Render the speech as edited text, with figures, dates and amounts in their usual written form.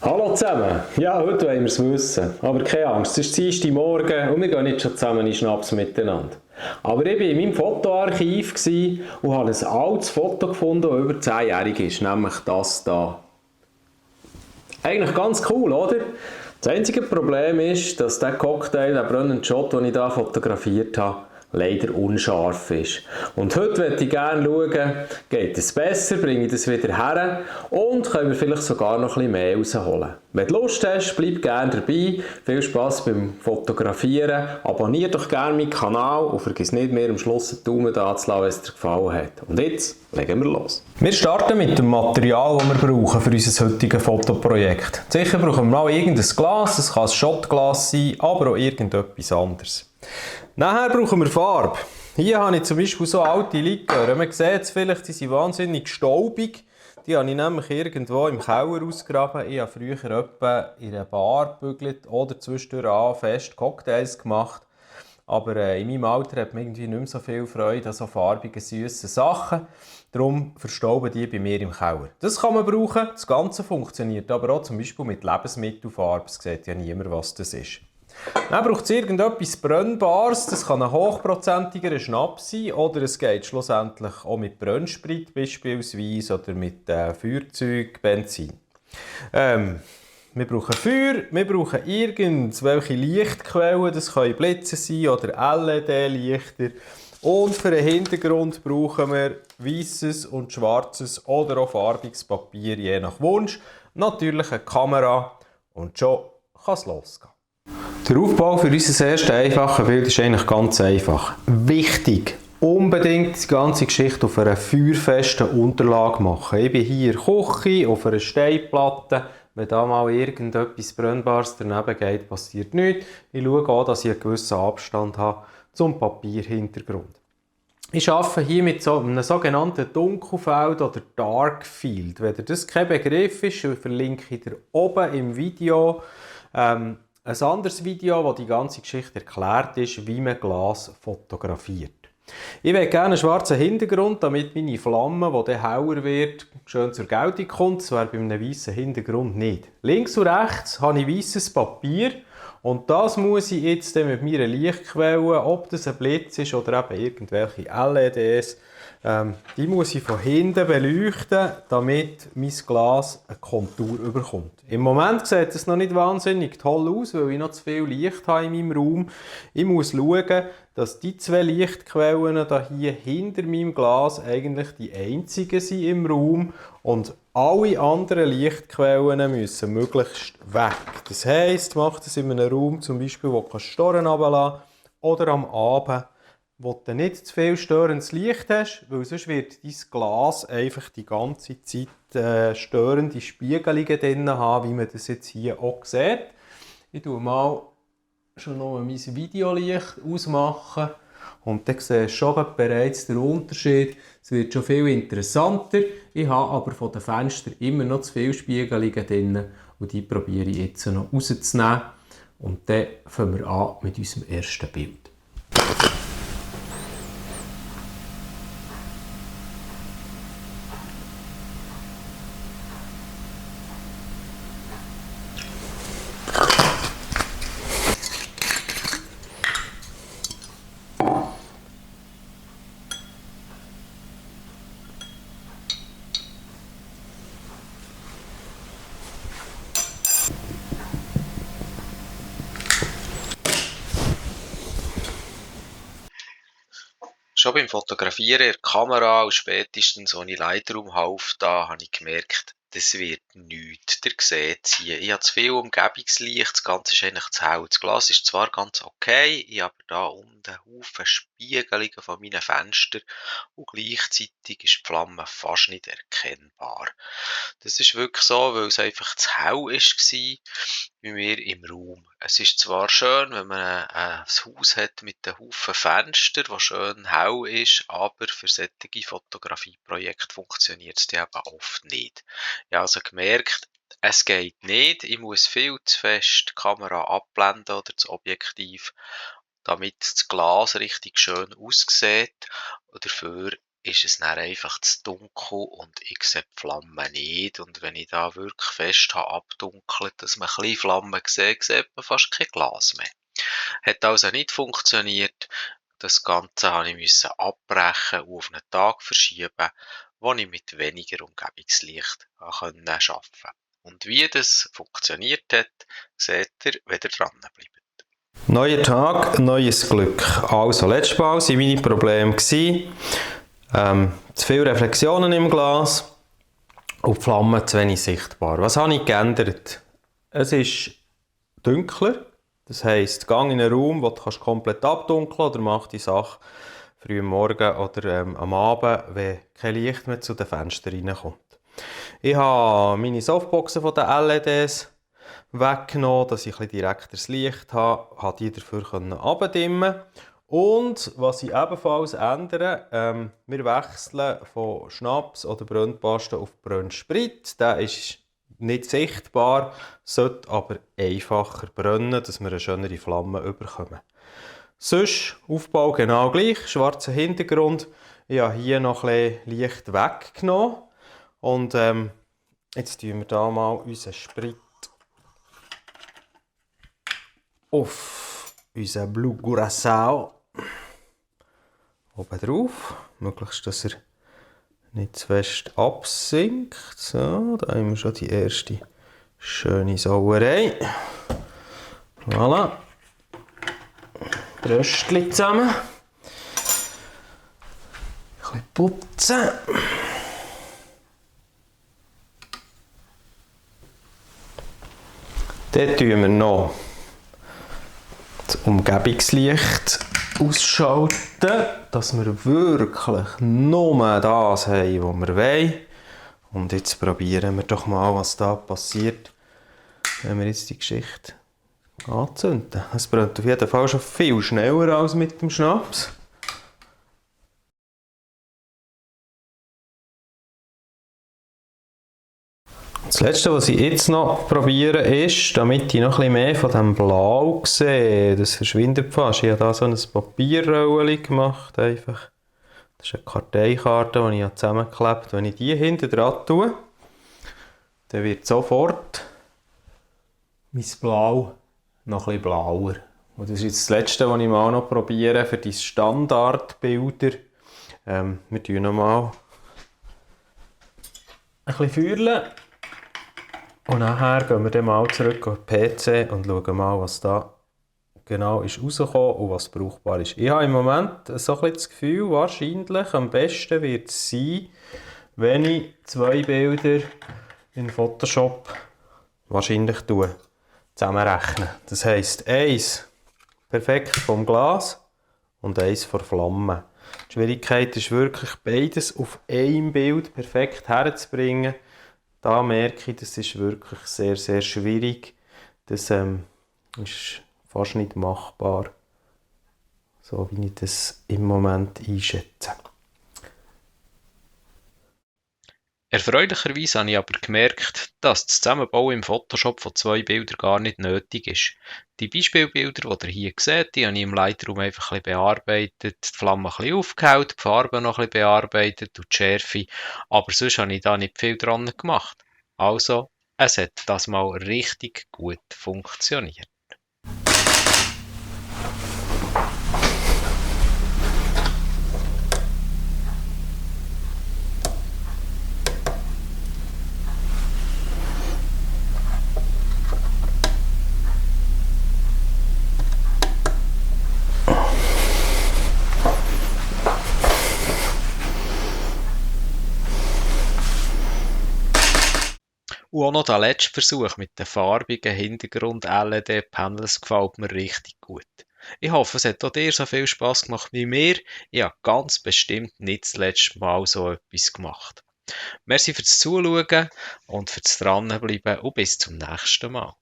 Hallo zusammen! Ja, heute wollen wir es wissen. Aber keine Angst, es ist Dienstagmorgen und wir gehen nicht schon zusammen in Schnaps miteinander. Aber ich war in meinem Fotoarchiv und habe ein altes Foto gefunden, das über 10-jährig ist, nämlich das hier. Eigentlich ganz cool, oder? Das einzige Problem ist, dass der Cocktail, der brennende Shot, den ich hier fotografiert habe, leider unscharf ist. Und heute möchte ich gerne schauen, geht es besser, bringe ich das wieder her und können wir vielleicht sogar noch ein bisschen mehr rausholen. Wenn du Lust hast, bleib gerne dabei. Viel Spass beim Fotografieren. Abonniere doch gerne meinen Kanal und vergiss nicht, mir am Schluss einen Daumen da zu lassen, wenn es dir gefallen hat. Und jetzt legen wir los. Wir starten mit dem Material, das wir brauchen für unser heutiges Fotoprojekt. Sicher brauchen wir mal irgendein Glas, es kann ein Shotglas sein, aber auch irgendetwas anderes. Nachher brauchen wir Farbe. Hier habe ich zum Beispiel so alte Likör. Man sieht es vielleicht, die sind wahnsinnig staubig. Die habe ich nämlich irgendwo im Keller ausgegraben. Ich habe früher etwa in einer Bar gebügelt oder zwischendurch fest Cocktails gemacht. Aber in meinem Alter hat man irgendwie nicht mehr so viel Freude an so farbigen, süßen Sachen. Darum verstauben die bei mir im Keller. Das kann man brauchen. Das Ganze funktioniert aber auch zum Beispiel mit Lebensmittelfarbe. Es sieht ja niemand, was das ist. Dann braucht es irgendetwas Brennbares, das kann ein hochprozentiger Schnaps sein oder es geht schlussendlich auch mit Brennsprit beispielsweise oder mit Feuerzeug, Benzin. Wir brauchen Feuer, wir brauchen irgendwelche Lichtquellen, das können Blitze sein oder LED-Lichter. Und für den Hintergrund brauchen wir weißes und schwarzes oder auch farbiges Papier, je nach Wunsch. Natürlich eine Kamera und schon kann es losgehen. Der Aufbau für unser erstes einfaches Bild ist eigentlich ganz einfach. Wichtig, unbedingt die ganze Geschichte auf einer feuerfesten Unterlage machen. Ich bin hier in der Küche, auf einer Steinplatte. Wenn da mal irgendetwas Brennbares daneben geht, passiert nichts. Ich schaue auch, dass ich einen gewissen Abstand habe zum Papierhintergrund. Ich arbeite hier mit so einem sogenannten Dunkelfeld oder Dark Field. Wenn das kein Begriff ist, verlinke ich dir oben im Video ein anderes Video, wo die ganze Geschichte erklärt ist, wie man Glas fotografiert. Ich will gerne einen schwarzen Hintergrund, damit meine Flamme, die dann heller wird, schön zur Geltung kommt. Das wäre bei einem weißen Hintergrund nicht. Links und rechts habe ich weißes Papier und das muss ich jetzt mit meiner Lichtquelle, ob das ein Blitz ist oder eben irgendwelche LEDs, die muss ich von hinten beleuchten, damit mein Glas eine Kontur bekommt. Im Moment sieht es noch nicht wahnsinnig toll aus, weil ich noch zu viel Licht habe in meinem Raum. Ich muss schauen, dass die zwei Lichtquellen hier hinter meinem Glas eigentlich die einzigen sind im Raum und alle anderen Lichtquellen müssen möglichst weg. Das heisst, mach das in einem Raum, zum Beispiel, wo du Storen runterlassen kannst oder am Abend, wo du nicht zu viel störendes Licht hast, weil sonst wird dein Glas einfach die ganze Zeit störende Spiegelungen drin haben, wie man das jetzt hier auch sieht. Ich tue mal schon noch mein Videolicht ausmachen und dann siehst du schon bereits den Unterschied. Es wird schon viel interessanter. Ich habe aber von den Fenstern immer noch zu viele Spiegelungen drin und die probiere ich jetzt noch rauszunehmen. Und dann fangen wir an mit unserem ersten Bild. Schon beim Fotografieren in der Kamera und spätestens, als ich Lightroom half, da habe ich gemerkt, das wird nichts. Ihr seht es hier. Ich habe zu viel Umgebungslicht, das Ganze ist eigentlich zu hell. Das Glas ist zwar ganz okay, ich habe da unten Haufen Spiegelungen von meinen Fenstern und gleichzeitig ist die Flamme fast nicht erkennbar. Das ist wirklich so, weil es einfach zu hell war bei mir im Raum. Es ist zwar schön, wenn man ein Haus hat mit einem Haufen Fenster, das schön hell ist, aber für solche Fotografieprojekte funktioniert es eben oft nicht. Ich habe also gemerkt, es geht nicht. Ich muss viel zu fest die Kamera abblenden oder das Objektiv. damit das Glas richtig schön aussieht. Und dafür ist es dann einfach zu dunkel und ich sehe die Flammen nicht. Und wenn ich da wirklich fest habe abdunkelt, dass man ein bisschen Flammen sieht, sieht man fast kein Glas mehr. Hat also nicht funktioniert. Das Ganze musste ich abbrechen und auf einen Tag verschieben, wo ich mit weniger Umgebungslicht arbeiten konnte. Und wie das funktioniert hat, seht ihr, wenn ihr dranbleibt. Neuer Tag, neues Glück. Also, letztes Mal waren meine Probleme zu viele Reflexionen im Glas und die Flammen zu wenig sichtbar. Was habe ich geändert? Es ist dunkler, das heisst, geh in einen Raum, wo du komplett abdunkeln kannst, oder mach die Sache früh am Morgen oder am Abend, wenn kein Licht mehr zu den Fenstern reinkommt. Ich habe meine Softboxen von den LEDs weggenommen, dass ich ein bisschen direkteres Licht habe, habe die dafür abdimmen. Und was ich ebenfalls ändere, wir wechseln von Schnaps oder Brennpaste auf Brennsprit. Der ist nicht sichtbar, sollte aber einfacher brennen, dass wir eine schönere Flamme bekommen. Sonst Aufbau genau gleich, schwarzer Hintergrund. Ich habe hier noch ein bisschen Licht weggenommen. Und jetzt tun wir hier mal unseren Sprit auf unseren Blue Curaçao oben drauf. Möglichst, dass er nicht zu fest absinkt. So, da haben wir schon die erste schöne Sauerei. Voilà. Bröstchen zusammen. Ein bisschen putzen. Dann tun wir noch das Umgebungslicht ausschalten, dass wir wirklich nur das haben, was wir wollen. Und jetzt probieren wir doch mal, was da passiert, wenn wir jetzt die Geschichte anzünden. Es brennt auf jeden Fall schon viel schneller als mit dem Schnaps. Das Letzte, was ich jetzt noch probiere, ist, damit ich noch ein bisschen mehr von diesem Blau sehe, das verschwindet fast. Ich habe hier so ein Papierrollen gemacht. Einfach. Das ist eine Karteikarte, die ich zusammengeklebt habe. Wenn ich die hinten dran tue, dann wird sofort mein Blau noch ein bisschen blauer. Und das ist jetzt das Letzte, was ich mal noch probiere für die Standardbilder. Wir tun noch mal ein bisschen feuern. Und nachher gehen wir dann mal zurück auf den PC und schauen mal, was da genau ist rausgekommen und was brauchbar ist. Ich habe im Moment so ein bisschen das Gefühl, wahrscheinlich am besten wird es sein, wenn ich 2 Bilder in Photoshop wahrscheinlich zusammenrechne. Das heisst, eins perfekt vom Glas und eins von Flamme. Die Schwierigkeit ist wirklich, beides auf einem Bild perfekt herzubringen. Da merke ich, das ist wirklich sehr, sehr schwierig. Das ist fast nicht machbar, so wie ich das im Moment einschätze. Erfreulicherweise habe ich aber gemerkt, dass das Zusammenbauen im Photoshop von 2 Bildern gar nicht nötig ist. Die Beispielbilder, die ihr hier seht, die habe ich im Lightroom einfach ein bisschen bearbeitet, die Flamme ein bisschen aufgehellt, die Farbe noch ein bisschen bearbeitet und die Schärfe. Aber sonst habe ich da nicht viel dran gemacht. Also, es hat das mal richtig gut funktioniert. Und auch noch der letzte Versuch mit den farbigen Hintergrund-LED-Panels gefällt mir richtig gut. Ich hoffe, es hat auch dir so viel Spass gemacht wie mir. Ich habe ganz bestimmt nicht das letzte Mal so etwas gemacht. Merci fürs Zuschauen und fürs Dranbleiben und bis zum nächsten Mal.